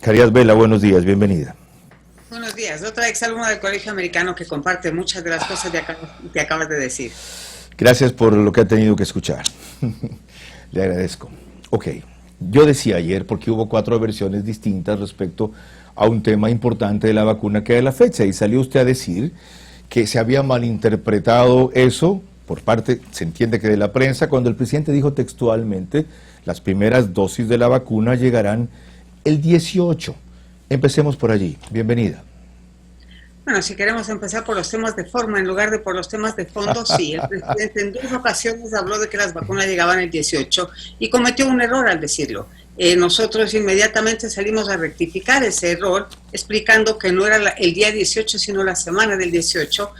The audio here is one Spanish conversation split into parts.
Caridad Vela, buenos días, bienvenida. Buenos días, otra exalumna del Colegio Americano que comparte muchas de las cosas que acabas de decir. Gracias por lo que ha tenido que escuchar. Le agradezco. Ok, yo decía ayer, porque hubo 4 versiones distintas respecto a un tema importante de la vacuna que era la fecha, y salió usted a decir que se había malinterpretado eso por parte, se entiende que de la prensa, cuando el presidente dijo textualmente, las primeras dosis de la vacuna llegarán el 18. Empecemos por allí. Bienvenida. Bueno, si queremos empezar por los temas de forma en lugar de por los temas de fondo, sí, el presidente en 2 ocasiones habló de que las vacunas llegaban el 18 y cometió un error al decirlo. Nosotros inmediatamente salimos a rectificar ese error, explicando que no era el día 18, sino la semana del 18.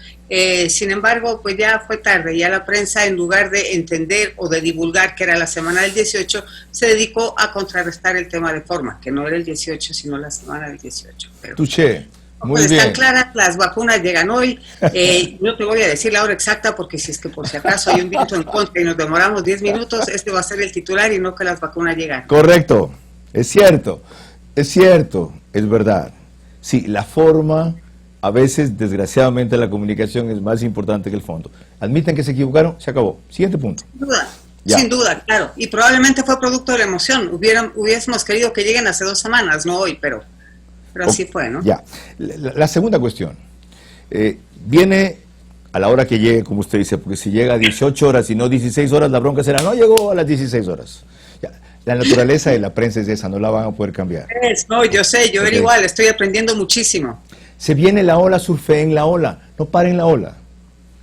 Sin embargo, pues ya fue tarde, ya la prensa, en lugar de entender o de divulgar que era la semana del 18, se dedicó a contrarrestar el tema de forma, que no era el 18, sino la semana del 18. Pero, Touché. Muy pues bien. están claras, las vacunas llegan hoy. No te voy a decir la hora exacta porque si es que por si acaso hay un viento en contra y nos demoramos 10 minutos, este va a ser el titular y no que las vacunas llegan. Correcto, es cierto, es verdad. Sí, la forma, a veces, desgraciadamente, la comunicación es más importante que el fondo. Admiten que se equivocaron, se acabó. Siguiente punto. Sin duda, Ya. sin duda, claro. Y probablemente fue producto de la emoción. Hubiésemos querido que lleguen hace 2 semanas, no hoy, pero así fue, ¿no? Ya. La segunda cuestión. Viene a la hora que llegue, como usted dice, porque si llega a 18 horas y no 16 horas, la bronca será, no llegó a las 16 horas. Ya. La naturaleza de la prensa es esa, no la van a poder cambiar. No, yo sé, yo era igual, estoy aprendiendo muchísimo. Se viene la ola, surfeen la ola, no paren la ola.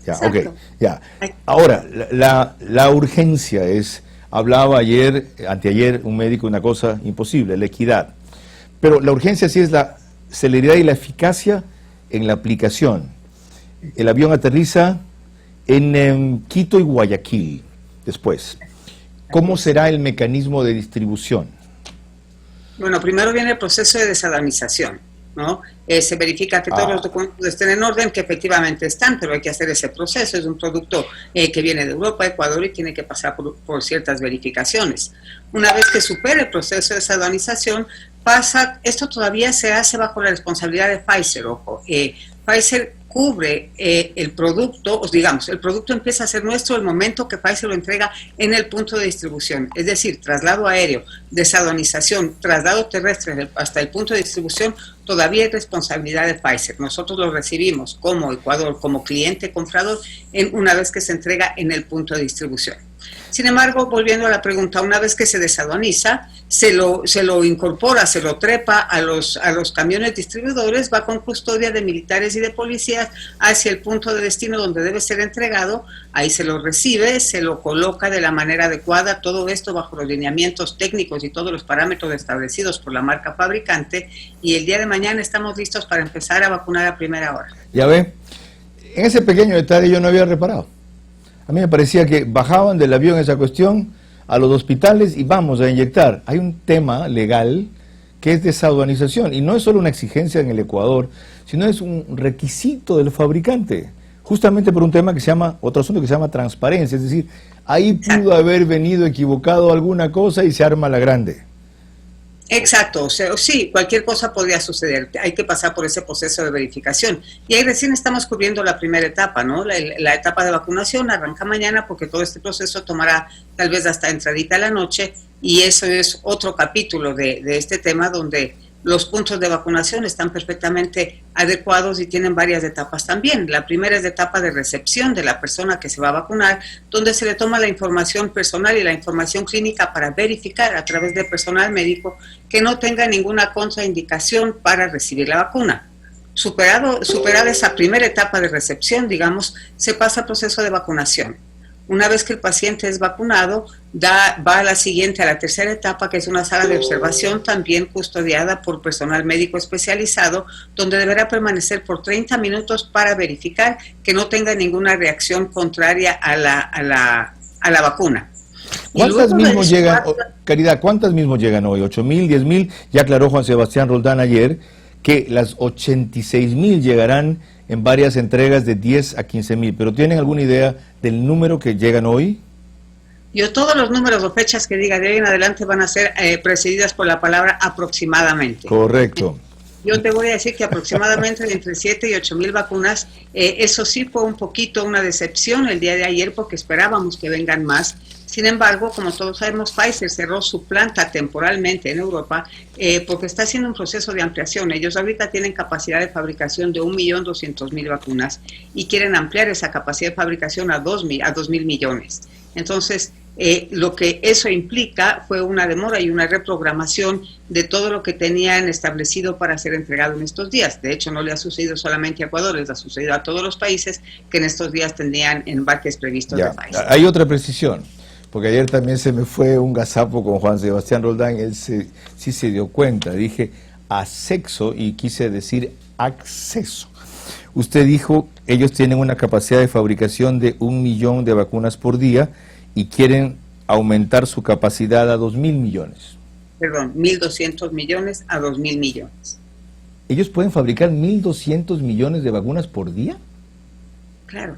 Ya, Exacto. ok, ya. Ahora, la urgencia es, hablaba ayer, anteayer, un médico, una cosa imposible, la equidad. Pero la urgencia sí es la celeridad y la eficacia en la aplicación. El avión aterriza en Quito y Guayaquil después. ¿Cómo será el mecanismo de distribución? Bueno, primero viene el proceso de desalinización, ¿no? Se verifica que todos los documentos estén en orden, que efectivamente están, pero hay que hacer ese proceso. Es un producto que viene de Europa, Ecuador, y tiene que pasar por ciertas verificaciones. Una vez que supere el proceso de desalinización, esto todavía se hace bajo la responsabilidad de Pfizer, ojo. Pfizer cubre el producto, digamos, el producto empieza a ser nuestro el momento que Pfizer lo entrega en el punto de distribución, es decir, traslado aéreo, desalinización, traslado terrestre hasta el punto de distribución, todavía es responsabilidad de Pfizer. Nosotros lo recibimos como Ecuador, como cliente comprador, una vez que se entrega en el punto de distribución. Sin embargo, volviendo a la pregunta, una vez que se desaliniza, se lo incorpora, se lo trepa a los camiones distribuidores, va con custodia de militares y de policías hacia el punto de destino donde debe ser entregado, ahí se lo recibe, se lo coloca de la manera adecuada, todo esto bajo los lineamientos técnicos y todos los parámetros establecidos por la marca fabricante, y el día de mañana estamos listos para empezar a vacunar a primera hora. Ya ve, en ese pequeño detalle yo no había reparado. A mí me parecía que bajaban del avión esa cuestión a los hospitales y vamos a inyectar. Hay un tema legal que es desaduanización y no es solo una exigencia en el Ecuador, sino es un requisito del fabricante, justamente por un tema que se llama, otro asunto que se llama transparencia, es decir, ahí pudo haber venido equivocado alguna cosa y se arma la grande. Exacto, o sea, sí, cualquier cosa podría suceder, hay que pasar por ese proceso de verificación. Y ahí recién estamos cubriendo la primera etapa, ¿no? La etapa de vacunación arranca mañana porque todo este proceso tomará tal vez hasta entradita la noche, y eso es otro capítulo de este tema donde los puntos de vacunación están perfectamente adecuados y tienen varias etapas también. La primera es la etapa de recepción de la persona que se va a vacunar, donde se le toma la información personal y la información clínica para verificar a través del personal médico que no tenga ninguna contraindicación para recibir la vacuna. Superada esa primera etapa de recepción, digamos, se pasa al proceso de vacunación. Una vez que el paciente es vacunado, va a la siguiente, a la tercera etapa, que es una sala de observación también custodiada por personal médico especializado, donde deberá permanecer por 30 minutos para verificar que no tenga ninguna reacción contraria a la vacuna. ¿Cuántas mismos llegan, Caridad, cuántas mismos llegan hoy? ¿8,000, 10,000? Ya aclaró Juan Sebastián Roldán ayer que las 86,000 llegarán en varias entregas de 10 a 15,000, pero ¿tienen alguna idea del número que llegan hoy? Yo todos los números o fechas que diga de ahí en adelante van a ser precedidas por la palabra aproximadamente. Correcto. Yo te voy a decir que aproximadamente entre 7 y 8 mil vacunas, eso sí fue un poquito una decepción el día de ayer porque esperábamos que vengan más. Sin embargo, como todos sabemos, Pfizer cerró su planta temporalmente en Europa porque está haciendo un proceso de ampliación. Ellos ahorita tienen capacidad de fabricación de 1.200.000 vacunas y quieren ampliar esa capacidad de fabricación a 2.000 millones. Entonces, lo que eso implica fue una demora y una reprogramación de todo lo que tenían establecido para ser entregado en estos días. De hecho, no le ha sucedido solamente a Ecuador, les ha sucedido a todos los países que en estos días tendrían embarques previstos de Pfizer. Hay otra precisión. Porque ayer también se me fue un gazapo con Juan Sebastián Roldán, él sí se dio cuenta, dije asexo y quise decir acceso. Usted dijo, ellos tienen una capacidad de fabricación de 1 millón de vacunas por día y quieren aumentar su capacidad a 2.000 millones. Perdón, 1.200 millones a 2.000 millones. ¿Ellos pueden fabricar 1.200 millones de vacunas por día? Claro.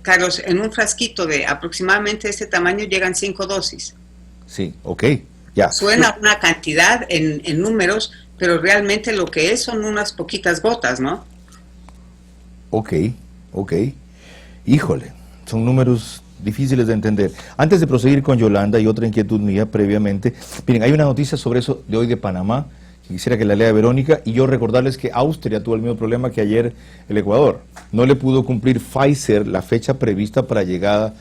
Carlos, en un frasquito de aproximadamente este tamaño llegan 5 dosis. Sí, ok, ya. Suena una cantidad en números, pero realmente lo que es son unas poquitas gotas, ¿no? Ok. Híjole, son números difíciles de entender. Antes de proseguir con Yolanda y otra inquietud mía previamente, miren, hay una noticia sobre eso de hoy de Panamá, que quisiera que la lea Verónica, y yo recordarles que Austria tuvo el mismo problema que ayer el Ecuador. No le pudo cumplir Pfizer la fecha prevista para llegada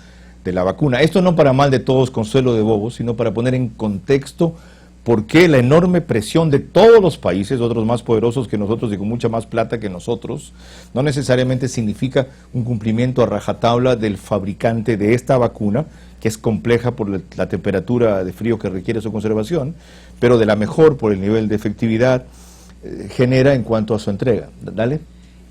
de la vacuna. Esto no para mal de todos, consuelo de bobos, sino para poner en contexto por qué la enorme presión de todos los países, otros más poderosos que nosotros y con mucha más plata que nosotros, no necesariamente significa un cumplimiento a rajatabla del fabricante de esta vacuna, que es compleja por la temperatura de frío que requiere su conservación, pero de la mejor por el nivel de efectividad genera en cuanto a su entrega. Dale.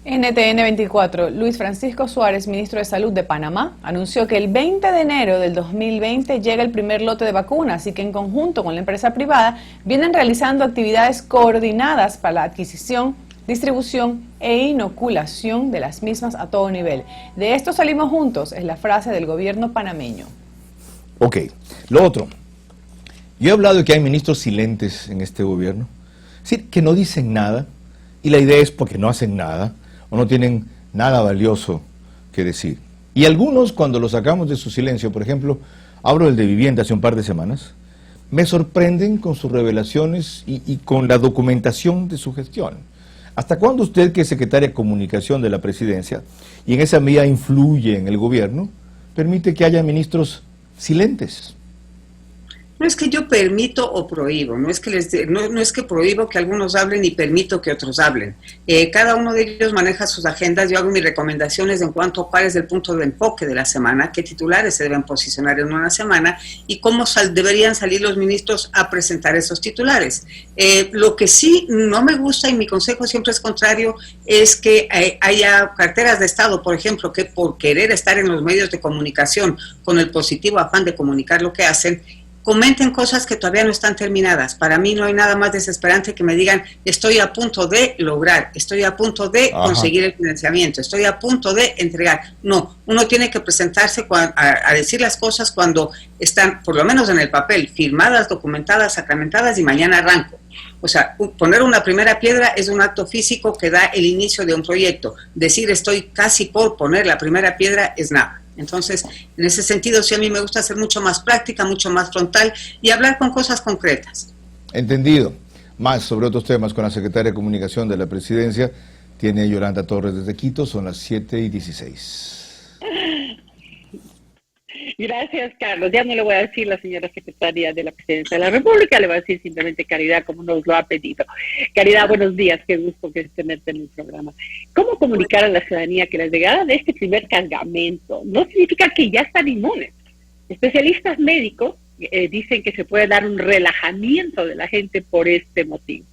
NTN 24, Luis Francisco Suárez, ministro de Salud de Panamá, anunció que el 20 de enero del 2020 llega el primer lote de vacunas y que en conjunto con la empresa privada vienen realizando actividades coordinadas para la adquisición, distribución e inoculación de las mismas a todo nivel. De esto salimos juntos, es la frase del gobierno panameño. Ok, lo otro. Yo he hablado de que hay ministros silentes en este gobierno, es decir, que no dicen nada, y la idea es porque no hacen nada, o no tienen nada valioso que decir. Y algunos, cuando los sacamos de su silencio, por ejemplo, hablo del de vivienda hace un par de semanas, me sorprenden con sus revelaciones y con la documentación de su gestión. ¿Hasta cuándo usted, que es secretaria de Comunicación de la Presidencia, y en esa medida influye en el gobierno, permite que haya ministros silentes? No es que yo permito o prohíbo, no es que prohíbo que algunos hablen y permito que otros hablen. Cada uno de ellos maneja sus agendas, yo hago mis recomendaciones en cuanto a cuál es el punto de enfoque de la semana, qué titulares se deben posicionar en una semana y cómo deberían salir los ministros a presentar esos titulares. Lo que sí no me gusta, y mi consejo siempre es contrario, es que haya carteras de Estado, por ejemplo, que por querer estar en los medios de comunicación con el positivo afán de comunicar lo que hacen, comenten cosas que todavía no están terminadas. Para mí no hay nada más desesperante que me digan, estoy a punto de lograr, estoy a punto de conseguir el financiamiento, estoy a punto de entregar. No, uno tiene que presentarse a decir las cosas cuando están, por lo menos en el papel, firmadas, documentadas, sacramentadas y mañana arranco. O sea, poner una primera piedra es un acto físico que da el inicio de un proyecto. Decir estoy casi por poner la primera piedra es nada. Entonces, en ese sentido, sí, a mí me gusta ser mucho más práctica, mucho más frontal y hablar con cosas concretas. Entendido. Más sobre otros temas con la secretaria de Comunicación de la Presidencia tiene Yolanda Torres desde Quito, son las 7:16. Gracias, Carlos. Ya no le voy a decir la señora secretaria de la Presidencia de la República, le voy a decir simplemente Caridad, como nos lo ha pedido. Caridad, buenos días, qué gusto que tenerte en el programa. ¿Cómo comunicar a la ciudadanía que la llegada de este primer cargamento no significa que ya están inmunes? Especialistas médicos dicen que se puede dar un relajamiento de la gente por este motivo.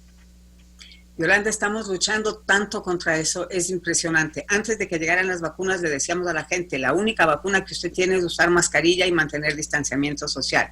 Yolanda, estamos luchando tanto contra eso, es impresionante. Antes de que llegaran las vacunas le decíamos a la gente, la única vacuna que usted tiene es usar mascarilla y mantener distanciamiento social.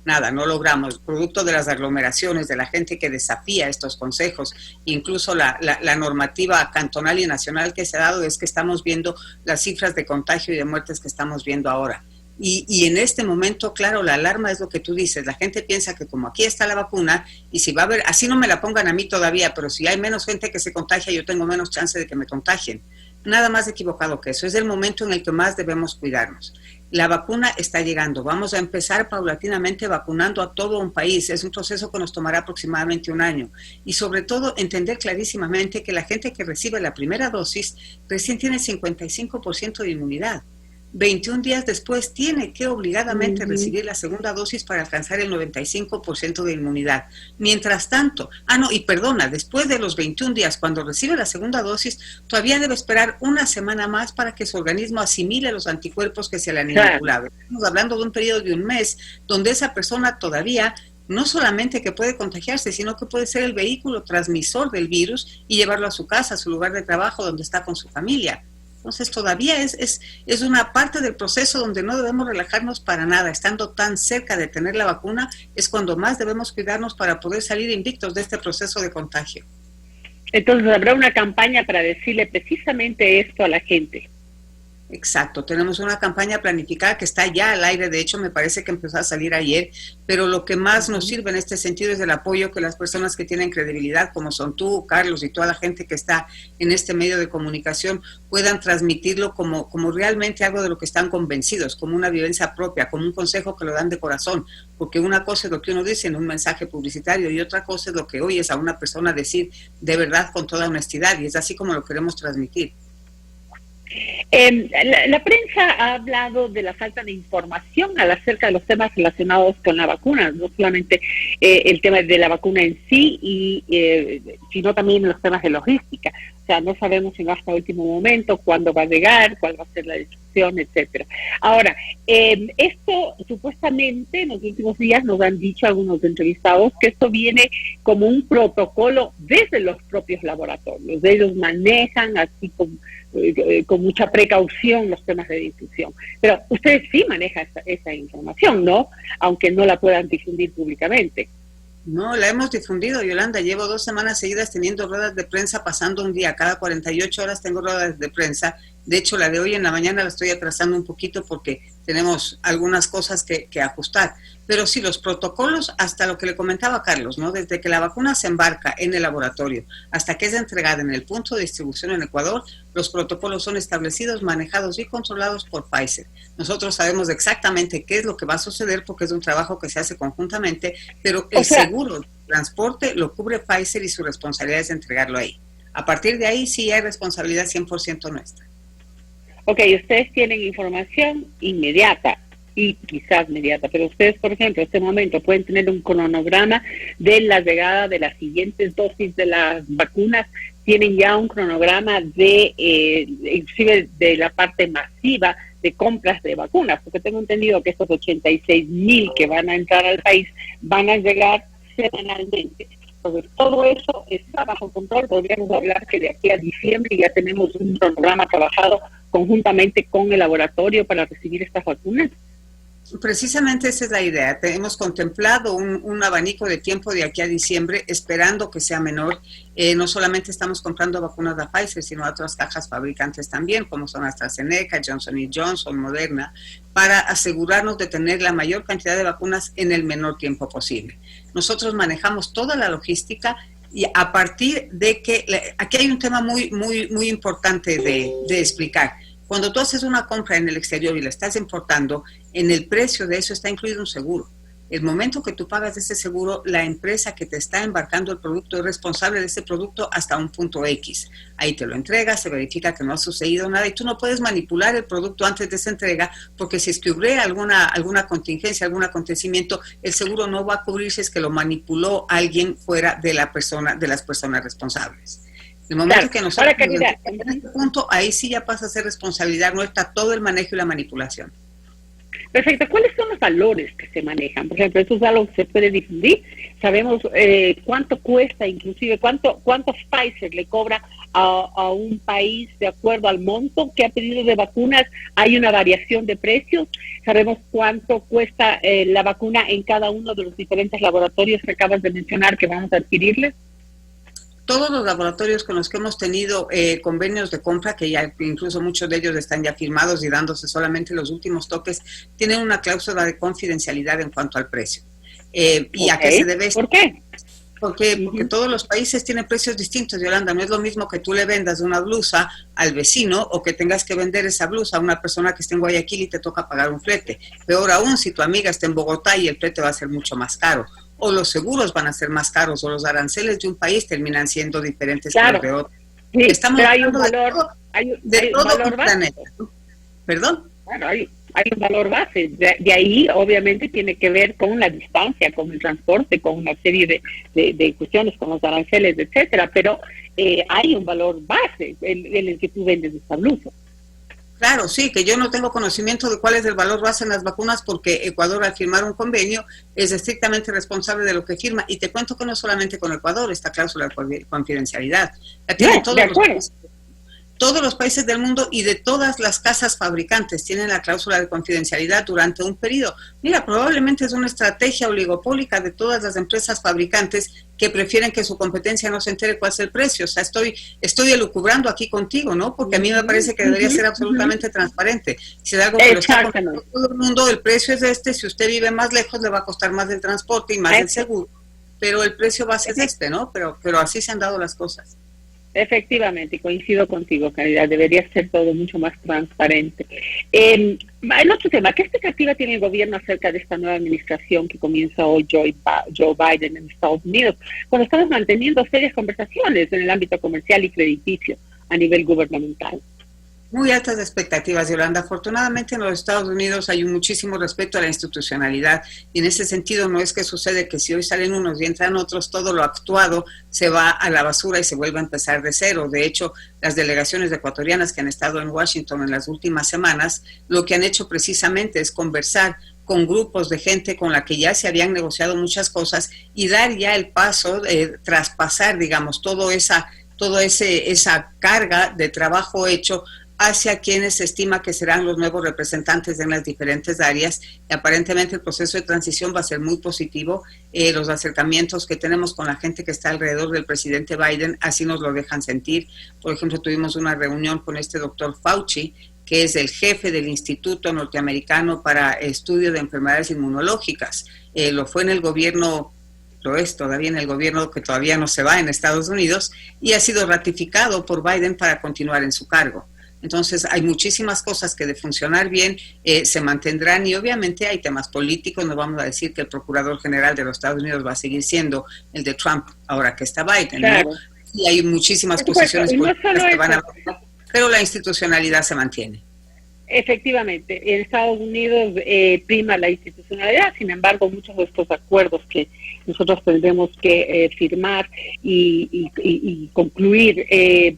Nada, no logramos, producto de las aglomeraciones, de la gente que desafía estos consejos, incluso la normativa cantonal y nacional que se ha dado, es que estamos viendo las cifras de contagio y de muertes que estamos viendo ahora. Y en este momento, claro, la alarma es lo que tú dices. La gente piensa que como aquí está la vacuna, y si va a haber, así no me la pongan a mí todavía, pero si hay menos gente que se contagia, yo tengo menos chance de que me contagien. Nada más equivocado que eso. Es el momento en el que más debemos cuidarnos. La vacuna está llegando. Vamos a empezar paulatinamente vacunando a todo un país. Es un proceso que nos tomará aproximadamente un año. Y sobre todo, entender clarísimamente que la gente que recibe la primera dosis recién tiene 55% de inmunidad. 21 días después tiene que obligadamente recibir la segunda dosis para alcanzar el 95% de inmunidad. Mientras tanto, después de los 21 días, cuando recibe la segunda dosis, todavía debe esperar una semana más para que su organismo asimile los anticuerpos que se le han inoculado. Estamos hablando de un periodo de un mes donde esa persona todavía no solamente que puede contagiarse, sino que puede ser el vehículo transmisor del virus y llevarlo a su casa, a su lugar de trabajo, donde está con su familia. Entonces todavía es una parte del proceso donde no debemos relajarnos para nada. Estando tan cerca de tener la vacuna es cuando más debemos cuidarnos para poder salir invictos de este proceso de contagio. Entonces habrá una campaña para decirle precisamente esto a la gente. Exacto, tenemos una campaña planificada que está ya al aire, de hecho me parece que empezó a salir ayer, pero lo que más nos sirve en este sentido es el apoyo que las personas que tienen credibilidad, como son tú, Carlos, y toda la gente que está en este medio de comunicación, puedan transmitirlo como realmente algo de lo que están convencidos, como una vivencia propia, como un consejo que lo dan de corazón, porque una cosa es lo que uno dice en un mensaje publicitario y otra cosa es lo que oyes a una persona decir de verdad con toda honestidad, y es así como lo queremos transmitir. La prensa ha hablado de la falta de información acerca de los temas relacionados con la vacuna, no solamente el tema de la vacuna en sí, sino también los temas de logística. O sea, no sabemos si va hasta el último momento, cuándo va a llegar, cuál va a ser la distribución, etcétera. Ahora, esto supuestamente en los últimos días nos han dicho algunos entrevistados que esto viene como un protocolo desde los propios laboratorios. Ellos manejan así con mucha precaución los temas de difusión. Pero ustedes sí manejan esa información, ¿no? Aunque no la puedan difundir públicamente. No, la hemos difundido, Yolanda. Llevo 2 semanas seguidas teniendo ruedas de prensa, pasando un día. Cada 48 horas tengo ruedas de prensa. De hecho, la de hoy en la mañana la estoy atrasando un poquito porque tenemos algunas cosas que ajustar. Pero sí, los protocolos, hasta lo que le comentaba Carlos, ¿no? Desde que la vacuna se embarca en el laboratorio hasta que es entregada en el punto de distribución en Ecuador, los protocolos son establecidos, manejados y controlados por Pfizer. Nosotros sabemos exactamente qué es lo que va a suceder porque es un trabajo que se hace conjuntamente, pero el seguro de transporte lo cubre Pfizer y su responsabilidad es entregarlo ahí. A partir de ahí sí hay responsabilidad 100% nuestra. Ok, ustedes tienen información inmediata y quizás inmediata, pero ustedes, por ejemplo, en este momento pueden tener un cronograma de la llegada de las siguientes dosis de las vacunas, tienen ya un cronograma de, inclusive de la parte masiva de compras de vacunas, porque tengo entendido que estos 86,000 que van a entrar al país van a llegar semanalmente. Sobre todo eso está bajo control. Podríamos hablar que de aquí a diciembre ya tenemos un programa trabajado conjuntamente con el laboratorio para recibir estas vacunas. Precisamente esa es la idea. Hemos contemplado un abanico de tiempo de aquí a diciembre, esperando que sea menor. No solamente estamos comprando vacunas de Pfizer, sino a otras cajas fabricantes también, como son AstraZeneca, Johnson & Johnson, Moderna, para asegurarnos de tener la mayor cantidad de vacunas en el menor tiempo posible. Nosotros manejamos toda la logística y a partir de que, aquí hay un tema muy importante de explicar. Cuando tú haces una compra en el exterior y la estás importando, en el precio de eso está incluido un seguro. El momento que tú pagas ese seguro, la empresa que te está embarcando el producto es responsable de ese producto hasta un punto X. Ahí te lo entrega, se verifica que no ha sucedido nada y tú no puedes manipular el producto antes de esa entrega porque si es que hubiera alguna contingencia, algún acontecimiento, el seguro no va a cubrir si es que lo manipuló alguien fuera de las personas responsables. El momento que nosotros en este punto, ahí sí ya pasa a ser responsabilidad nuestra todo el manejo y la manipulación. Perfecto. ¿Cuáles son los valores que se manejan? Por ejemplo, ¿eso es algo que se puede difundir? ¿Sabemos cuánto cuesta, inclusive cuánto Pfizer le cobra a un país de acuerdo al monto que ha pedido de vacunas? ¿Hay una variación de precios? ¿Sabemos cuánto cuesta la vacuna en cada uno de los diferentes laboratorios que acabas de mencionar que vamos a adquirirles? todos los laboratorios con los que hemos tenido convenios de compra, que ya incluso muchos de ellos están ya firmados y dándose solamente los últimos toques, tienen una cláusula de confidencialidad en cuanto al precio. ¿Y a qué se debe esto? ¿Por qué? Porque todos los países tienen precios distintos, Yolanda. No es lo mismo que tú le vendas una blusa al vecino o que tengas que vender esa blusa a una persona que esté en Guayaquil y te toca pagar un flete. Peor aún si tu amiga está en Bogotá y el flete va a ser mucho más caro. O los seguros van a ser más caros, o los aranceles de un país terminan siendo diferentes que los de otro. Sí, Estamos pero hay un hablando valor, hay un valor base. ¿Perdón? Bueno, hay un valor base. De ahí, obviamente, tiene que ver con la distancia, con el transporte, con una serie de cuestiones, con los aranceles, etcétera. Pero hay un valor base en el que tú vendes esta blusa. Claro, sí, que yo no tengo conocimiento de cuál es el valor base en las vacunas porque Ecuador al firmar un convenio es estrictamente responsable de lo que firma. Y te cuento que no solamente con Ecuador, esta cláusula de confidencialidad la tienen todos los países del mundo y de todas las casas fabricantes tienen la cláusula de confidencialidad durante un periodo. Mira, probablemente es una estrategia oligopólica de todas las empresas fabricantes que prefieren que su competencia no se entere cuál es el precio. O sea, estoy elucubrando aquí contigo, ¿no? Porque a mí me parece que debería ser absolutamente transparente. Si es algo que lo está comprando todo el mundo, el precio es este. Si usted vive más lejos, le va a costar más el transporte y más el seguro. Pero el precio va a ser este, ¿no? Pero así se han dado las cosas. Efectivamente, coincido contigo, Caridad, debería ser todo mucho más transparente. El otro tema, ¿qué expectativa tiene el gobierno acerca de esta nueva administración que comienza hoy Joe Biden en Estados Unidos, cuando estamos manteniendo serias conversaciones en el ámbito comercial y crediticio a nivel gubernamental? Muy altas expectativas, Yolanda. Afortunadamente en los Estados Unidos hay muchísimo respeto a la institucionalidad y en ese sentido no es que sucede que si hoy salen unos y entran otros, todo lo actuado se va a la basura y se vuelve a empezar de cero. De hecho, las delegaciones ecuatorianas que han estado en Washington en las últimas semanas, lo que han hecho precisamente es conversar con grupos de gente con la que ya se habían negociado muchas cosas y dar ya el paso, traspasar, digamos, esa carga de trabajo hecho hacia quienes se estima que serán los nuevos representantes en las diferentes áreas. Y aparentemente el proceso de transición va a ser muy positivo. Los acercamientos que tenemos con la gente que está alrededor del presidente Biden así nos lo dejan sentir. Por ejemplo, tuvimos una reunión con este doctor Fauci, que es el jefe del Instituto Norteamericano para Estudio de Enfermedades Inmunológicas. Lo fue en el gobierno, lo es todavía en el gobierno que todavía no se va en Estados Unidos, y ha sido ratificado por Biden para continuar en su cargo. Entonces hay muchísimas cosas que de funcionar bien se mantendrán y obviamente hay temas políticos. No vamos a decir que el Procurador General de los Estados Unidos va a seguir siendo el de Trump ahora que está Biden, claro, ¿no? Y hay muchísimas posiciones políticas que van a cambiar, pero la institucionalidad se mantiene. Efectivamente, en Estados Unidos prima la institucionalidad, sin embargo muchos de estos acuerdos que nosotros tendremos que firmar y concluir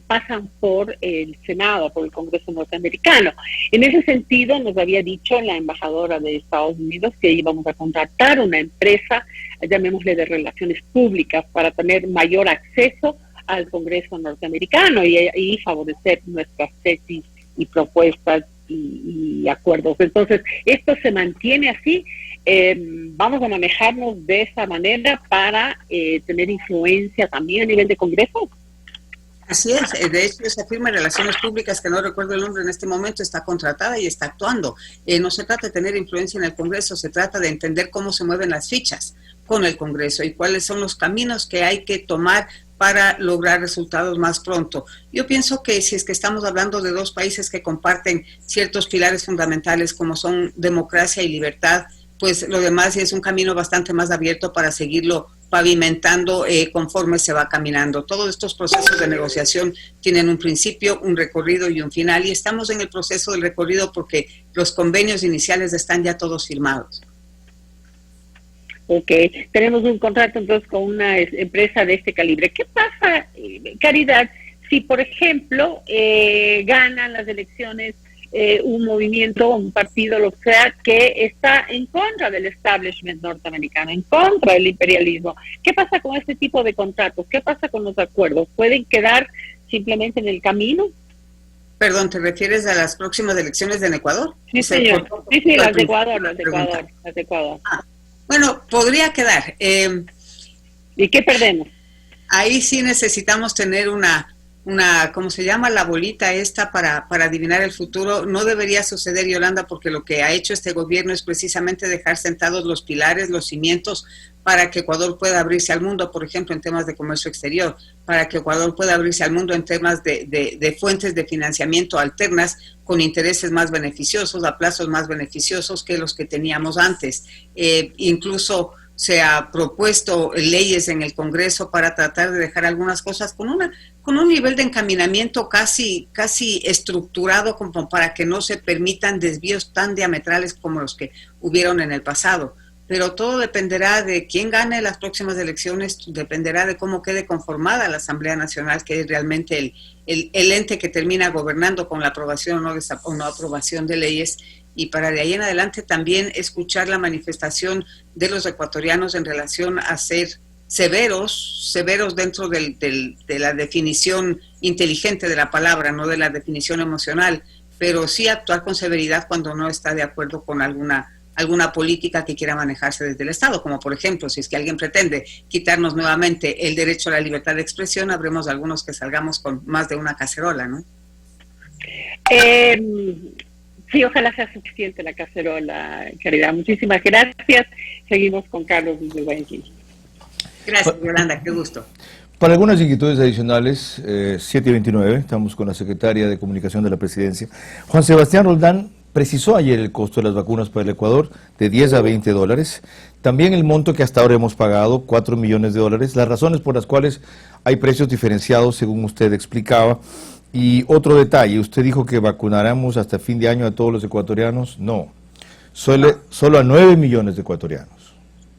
pasan por el Senado, por el Congreso norteamericano. En ese sentido nos había dicho la embajadora de Estados Unidos que íbamos a contratar una empresa, llamémosle de relaciones públicas, para tener mayor acceso al Congreso norteamericano y favorecer nuestras tesis y propuestas y acuerdos. Entonces, esto se mantiene así. Vamos a manejarnos de esa manera para tener influencia también a nivel de Congreso. Así es, de hecho esa firma de Relaciones Públicas, que no recuerdo el nombre en este momento, está contratada y está actuando. No se trata de tener influencia en el Congreso, se trata de entender cómo se mueven las fichas con el Congreso y cuáles son los caminos que hay que tomar para lograr resultados más pronto. Yo pienso que si es que estamos hablando de dos países que comparten ciertos pilares fundamentales como son democracia y libertad, pues lo demás es un camino bastante más abierto para seguirlo pavimentando conforme se va caminando. Todos estos procesos de negociación tienen un principio, un recorrido y un final, y estamos en el proceso del recorrido porque los convenios iniciales están ya todos firmados. Ok, tenemos un contrato entonces con una empresa de este calibre. ¿Qué pasa, Caridad, si por ejemplo ganan las elecciones un movimiento, un partido, lo que sea, que está en contra del establishment norteamericano, en contra del imperialismo? ¿Qué pasa con este tipo de contratos? ¿Qué pasa con los acuerdos? ¿Pueden quedar simplemente en el camino? Perdón, ¿te refieres a las próximas elecciones en Ecuador? Sí, señor. Sí, las de Ecuador, las de Ecuador. Bueno, podría quedar. ¿Y qué perdemos? ahí sí necesitamos tener una, ¿cómo se llama? La bolita esta para adivinar el futuro. No debería suceder, Yolanda, porque lo que ha hecho este gobierno es precisamente dejar sentados los pilares, los cimientos, para que Ecuador pueda abrirse al mundo, por ejemplo, en temas de comercio exterior, para que Ecuador pueda abrirse al mundo en temas de fuentes de financiamiento alternas con intereses más beneficiosos, a plazos más beneficiosos que los que teníamos antes. Incluso se ha propuesto leyes en el Congreso para tratar de dejar algunas cosas con un nivel de encaminamiento casi estructurado, como para que no se permitan desvíos tan diametrales como los que hubieron en el pasado. Pero todo dependerá de quién gane las próximas elecciones, dependerá de cómo quede conformada la Asamblea Nacional, que es realmente el ente que termina gobernando con la aprobación o no aprobación de leyes. Y para de ahí en adelante también escuchar la manifestación de los ecuatorianos en relación a ser severos dentro de la definición inteligente de la palabra, no de la definición emocional, pero sí actuar con severidad cuando no está de acuerdo con alguna política que quiera manejarse desde el Estado, como por ejemplo, si es que alguien pretende quitarnos nuevamente el derecho a la libertad de expresión, habremos algunos que salgamos con más de una cacerola, ¿no? Sí, ojalá sea suficiente la cacerola, Caridad. Muchísimas gracias. Seguimos con Carlos desde Guayaquil. Gracias, Yolanda, qué gusto. Para algunas inquietudes adicionales, 7:29, estamos con la secretaria de Comunicación de la Presidencia. Juan Sebastián Roldán precisó ayer el costo de las vacunas para el Ecuador de 10 a 20 dólares. También el monto que hasta ahora hemos pagado, 4 millones de dólares. Las razones por las cuales hay precios diferenciados, según usted explicaba. Y otro detalle, usted dijo que vacunáramos hasta fin de año a todos los ecuatorianos. No, solo a 9 millones de ecuatorianos.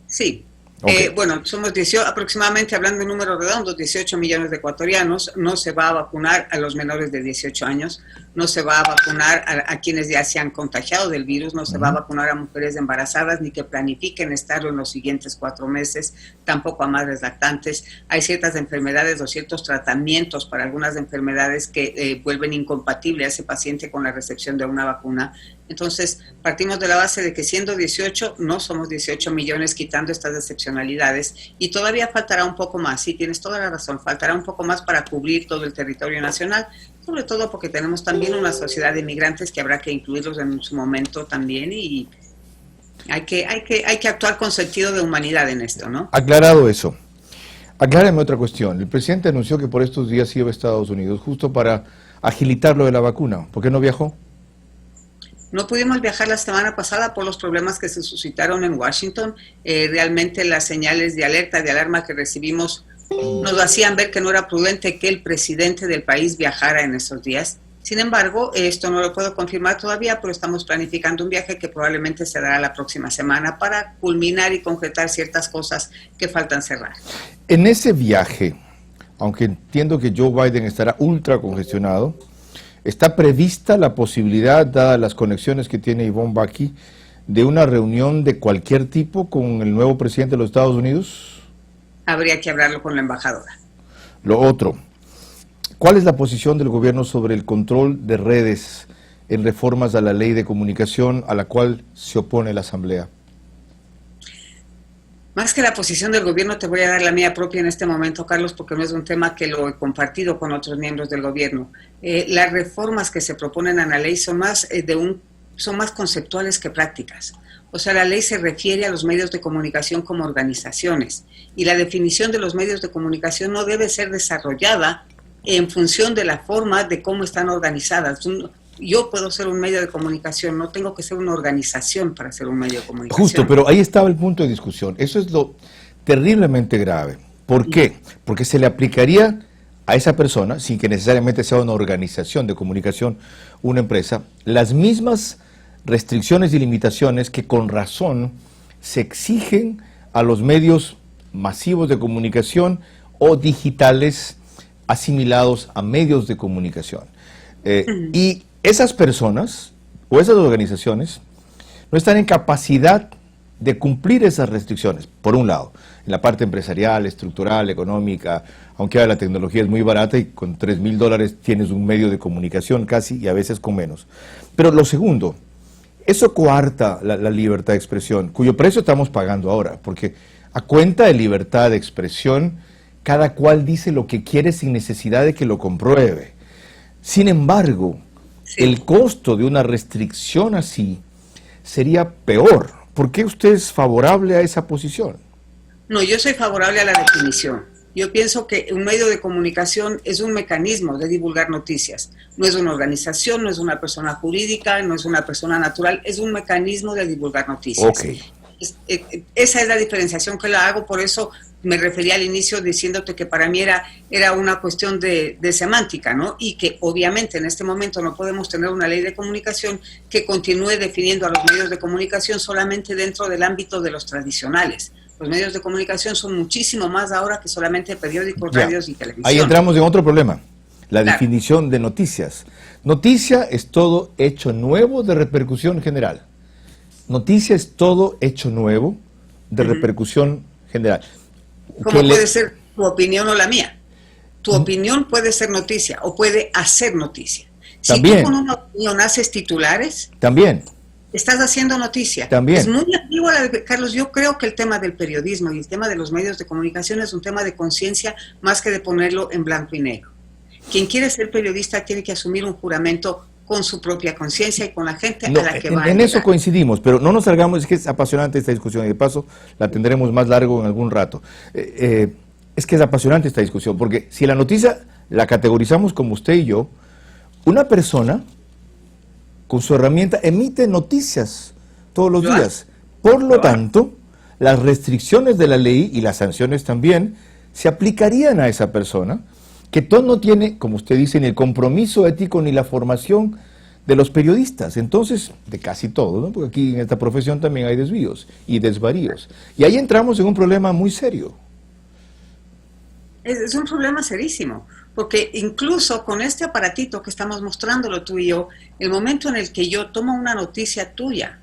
Sí. Okay. Bueno, somos aproximadamente, hablando de números redondos, 18 millones de ecuatorianos. No se va a vacunar a los menores de 18 años, no se va a vacunar a quienes ya se han contagiado del virus, no se va a vacunar a mujeres embarazadas ni que planifiquen estarlo en los siguientes 4 meses, tampoco a madres lactantes. Hay ciertas enfermedades o ciertos tratamientos para algunas enfermedades que vuelven incompatible a ese paciente con la recepción de una vacuna. Entonces, partimos de la base de que siendo 18, no somos 18 millones quitando estas excepcionalidades, y todavía faltará un poco más. Sí, tienes toda la razón, faltará un poco más para cubrir todo el territorio nacional, sobre todo porque tenemos también una sociedad de inmigrantes que habrá que incluirlos en su momento también, y hay que actuar con sentido de humanidad en esto, ¿no? Aclarado eso, aclárame otra cuestión. El presidente anunció que por estos días iba a Estados Unidos, justo para agilitar lo de la vacuna. ¿Por qué no viajó? No pudimos viajar la semana pasada por los problemas que se suscitaron en Washington. Realmente las señales de alerta, de alarma que recibimos nos hacían ver que no era prudente que el presidente del país viajara en esos días. Sin embargo, esto no lo puedo confirmar todavía, pero estamos planificando un viaje que probablemente se dará la próxima semana para culminar y concretar ciertas cosas que faltan cerrar. En ese viaje, aunque entiendo que Joe Biden estará ultra congestionado, ¿está prevista la posibilidad, dadas las conexiones que tiene Ivonne Baki, de una reunión de cualquier tipo con el nuevo presidente de los Estados Unidos? Habría que hablarlo con la embajadora. Lo otro, ¿cuál es la posición del gobierno sobre el control de redes en reformas a la ley de comunicación a la cual se opone la Asamblea? Más que la posición del gobierno, te voy a dar la mía propia en este momento, Carlos, porque no es un tema que lo he compartido con otros miembros del gobierno. Las reformas que se proponen en la ley son más conceptuales que prácticas. O sea, la ley se refiere a los medios de comunicación como organizaciones, y la definición de los medios de comunicación no debe ser desarrollada en función de la forma de cómo están organizadas. Yo puedo ser un medio de comunicación, no tengo que ser una organización para ser un medio de comunicación. Justo, pero ahí estaba el punto de discusión. Eso es lo terriblemente grave. ¿Por qué? Porque se le aplicaría a esa persona, sin que necesariamente sea una organización de comunicación, una empresa, las mismas restricciones y limitaciones que con razón se exigen a los medios masivos de comunicación o digitales asimilados a medios de comunicación. Y esas personas o esas organizaciones no están en capacidad de cumplir esas restricciones, por un lado, en la parte empresarial, estructural, económica, aunque ahora la tecnología es muy barata y con $3,000 tienes un medio de comunicación casi, y a veces con menos. Pero lo segundo, eso coarta la libertad de expresión, cuyo precio estamos pagando ahora, porque a cuenta de libertad de expresión cada cual dice lo que quiere sin necesidad de que lo compruebe. Sin embargo, Sí. el costo de una restricción así sería peor. ¿Por qué usted es favorable a esa posición? No, yo soy favorable a la definición. Yo pienso que un medio de comunicación es un mecanismo de divulgar noticias. No es una organización, no es una persona jurídica, no es una persona natural, es un mecanismo de divulgar noticias. Ok. Esa es la diferenciación que la hago, por eso me refería al inicio diciéndote que para mí era una cuestión de semántica, ¿no? Y que obviamente en este momento no podemos tener una ley de comunicación que continúe definiendo a los medios de comunicación solamente dentro del ámbito de los tradicionales. Los medios de comunicación son muchísimo más ahora que solamente periódicos, Ya. radios y televisión. Ahí entramos en otro problema, la Claro. definición de noticias. Noticia es todo hecho nuevo de repercusión general. Noticia es todo hecho nuevo de repercusión general. ¿Cómo Que le- puede ser tu opinión o la mía? Tu opinión puede ser noticia o puede hacer noticia. Si También. tú con una opinión haces titulares, También, estás haciendo noticia. También. Es muy ambigua la de Carlos. Yo creo que el tema del periodismo y el tema de los medios de comunicación es un tema de conciencia más que de ponerlo en blanco y negro. Quien quiere ser periodista tiene que asumir un juramento con su propia conciencia y con la gente no, a la que va a en eso ayudar. coincidimos, pero no nos salgamos, es que es apasionante esta discusión y de paso la tendremos más largo en algún rato. Es que es apasionante esta discusión, porque si la noticia la categorizamos como usted y yo, una persona con su herramienta emite noticias todos los Lo días. Por lo Lo hace. tanto, las restricciones de la ley y las sanciones también se aplicarían a esa persona que no tiene, como usted dice, ni el compromiso ético ni la formación de los periodistas, entonces, de casi todo, ¿no? Porque aquí en esta profesión también hay desvíos y desvaríos. Y ahí entramos en un problema muy serio. Es un problema serísimo, porque incluso con este aparatito que estamos mostrándolo tú y yo, el momento en el que yo tomo una noticia tuya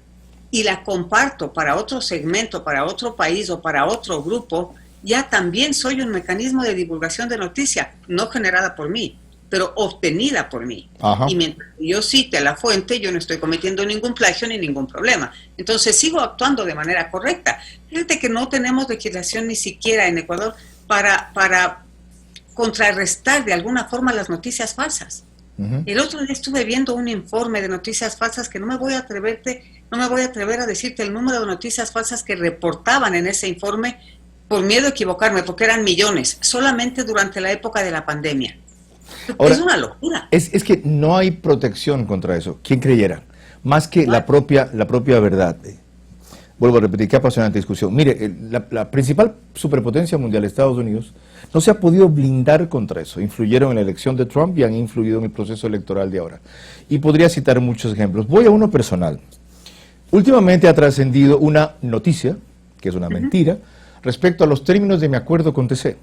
y la comparto para otro segmento, para otro país o para otro grupo, ya también soy un mecanismo de divulgación de noticia, no generada por mí, pero obtenida por mí. Ajá. Y mientras yo cite la fuente, yo no estoy cometiendo ningún plagio ni ningún problema. Entonces sigo actuando de manera correcta. Fíjate que no tenemos legislación ni siquiera en Ecuador para contrarrestar de alguna forma las noticias falsas. Ujú. El otro día estuve viendo un informe de noticias falsas que no me voy a atrever a decirte el número de noticias falsas que reportaban en ese informe por miedo a equivocarme, porque eran millones, solamente durante la época de la pandemia. Ahora, es una locura. Es que no hay protección contra eso. ¿Quién creyera? Más que la propia verdad. Vuelvo a repetir, qué apasionante discusión. Mire, la principal superpotencia mundial, Estados Unidos, no se ha podido blindar contra eso. Influyeron en la elección de Trump y han influido en el proceso electoral de ahora. Y podría citar muchos ejemplos. Voy a uno personal. Últimamente ha trascendido una noticia, que es una mentira, respecto a los términos de mi acuerdo con TC.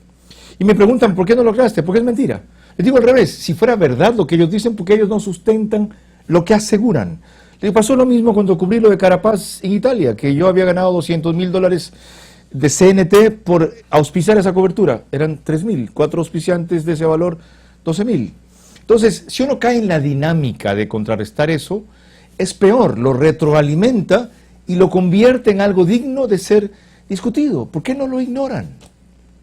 Y me preguntan, ¿por qué no lo lograste? Porque es mentira. Les digo al revés, si fuera verdad lo que ellos dicen, porque ellos no sustentan lo que aseguran. Le pasó lo mismo cuando cubrí lo de Carapaz en Italia, que yo había ganado $200.000 de CNT por auspiciar esa cobertura. Eran 3.000, 4 auspiciantes de ese valor, 12.000. Entonces, si uno cae en la dinámica de contrarrestar eso, es peor, lo retroalimenta y lo convierte en algo digno de ser discutido. ¿Por qué no lo ignoran?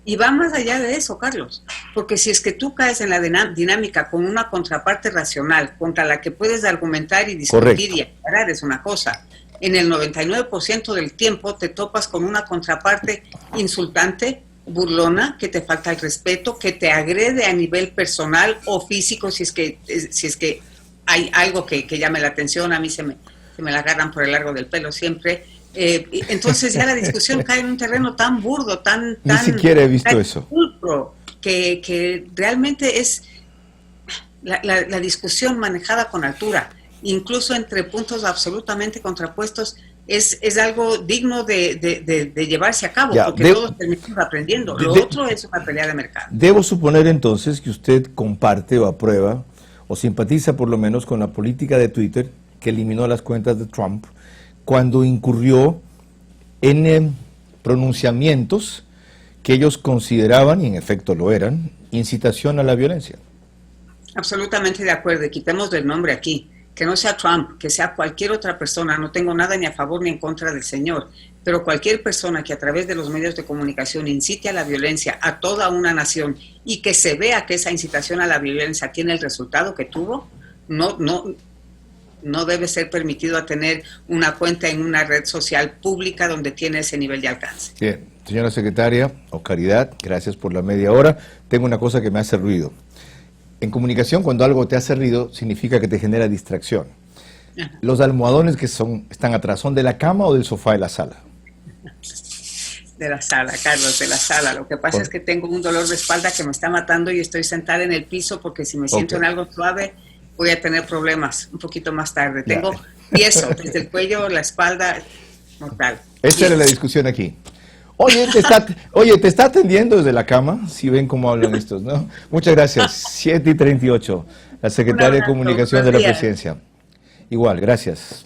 Y va más allá de eso, Carlos, porque si es que tú caes en la dinámica con una contraparte racional contra la que puedes argumentar y discutir Correcto. y aclarar es una cosa, en el 99% del tiempo te topas con una contraparte insultante, burlona, que te falta el respeto, que te agrede a nivel personal o físico si es que hay algo que llame la atención. A mí se me la agarran por el largo del pelo siempre. Entonces ya la discusión cae en un terreno tan burdo, tan Ni siquiera he visto tan eso. pulcro, que realmente es la discusión manejada con altura, incluso entre puntos absolutamente contrapuestos, es algo digno de llevarse a cabo, Ya, porque todos terminamos aprendiendo. Lo otro es una pelea de mercado. Debo suponer entonces que usted comparte o aprueba o simpatiza por lo menos con la política de Twitter que eliminó las cuentas de Trump cuando incurrió en pronunciamientos que ellos consideraban, y en efecto lo eran, incitación a la violencia. Absolutamente de acuerdo, y quitemos del nombre aquí, que no sea Trump, que sea cualquier otra persona, no tengo nada ni a favor ni en contra del señor, pero cualquier persona que a través de los medios de comunicación incite a la violencia a toda una nación y que se vea que esa incitación a la violencia tiene el resultado que tuvo, no debe ser permitido a tener una cuenta en una red social pública donde tiene ese nivel de alcance. Bien, señora secretaria, o Caridad, gracias por la media hora. Tengo una cosa que me hace ruido. En comunicación, cuando algo te hace ruido, significa que te genera distracción. Ajá. ¿Los almohadones que están atrás son de la cama o del sofá de la sala? De la sala, Carlos, de la sala. Lo que pasa es que tengo un dolor de espalda que me está matando y estoy sentada en el piso porque si me siento en algo suave voy a tener problemas un poquito más tarde. Tengo yeso desde el cuello, la espalda, mortal. Esa era la discusión aquí. Oye, te está atendiendo desde la cama, si ven cómo hablan estos, ¿no? Muchas gracias. 7:38, la secretaria de Comunicación de la Presidencia. Igual, gracias.